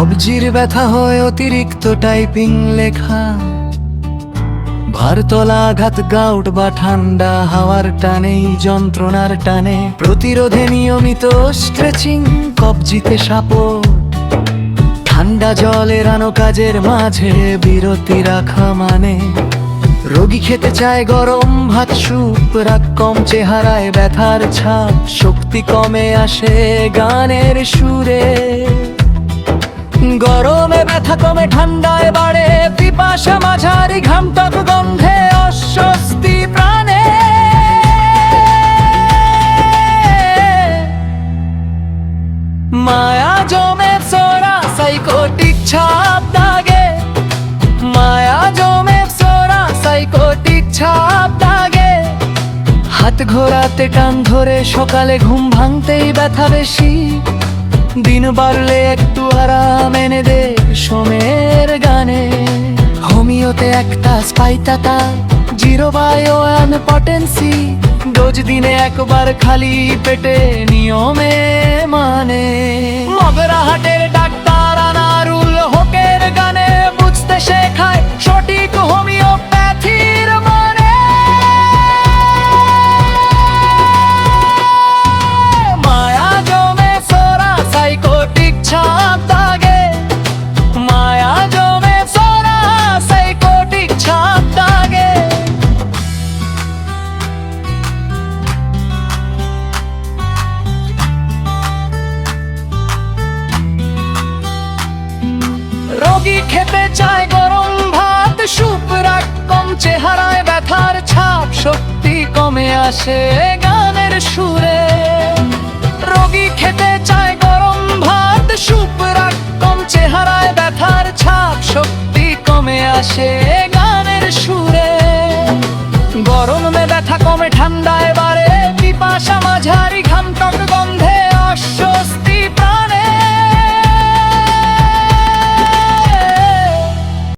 কবজির ব্যথা হয় অতিরিক্ত টাইপিং লেখা, ভারতলা আঘাত, গাউট বা ঠান্ডা হাওয়ার টানে, যন্ত্রণার টানে প্রতিরোধে নিয়মিত স্ট্রেচিং, কবজিতে সাপোর্ট, ঠান্ডা জল এড়ানো, কাজের মাঝে বিরতি রাখা মানে। রোগী খেতে চায় গরম ভাত, স্যুপ, রাগ কম, চেহারায় ব্যথার ছাপ, শক্তি কমে আসে গানের সুরে। গরমে ব্যথা কমে, ঠান্ডায় বাড়ে পিপাসা, মাঝারি ঘাম, টক গন্ধে অস্বস্তি প্রাণে। মায়া জমে সোরা সাইকোটিক ছাপ দাগে, মায়া জমে সোরা সাইকোটিক ছাপ দাগে। হাত ঘোরাতে টান ধরে, সকালে ঘুম ভাঙতেই ব্যথা বেশি, দিন বাড়লে একটু আরাম এনে দে সোমের গানে। হোমিওতে একটা স্পাইটাতা, 0/1 পটেন্সি, ডোজ দিনে একবার, খালি পেটে নিয়মে মানে। মগরাহাটের ডাক্তার আনারুল হকের গানে বুঝতে শেখায় সঠিক হোমিওপ্যাথির মানে। মায়া জমে সোরা সাইকোটিক ছাপ দাগে, মায়া জমে সোরা সাইকোটিক ছাপ দাগে। রোগী খেতে চায় গরম ভাত, স্যুপ, রাগ কম, চেহারায় ব্যথার ছাপ, শক্তি কমে আসে গানের সুরে। রোগী খেতে চায় গরম ভাত, স্যুপ, রাগ কম, চেহারায় ব্যথার ছাপ, শক্তি কমে আসে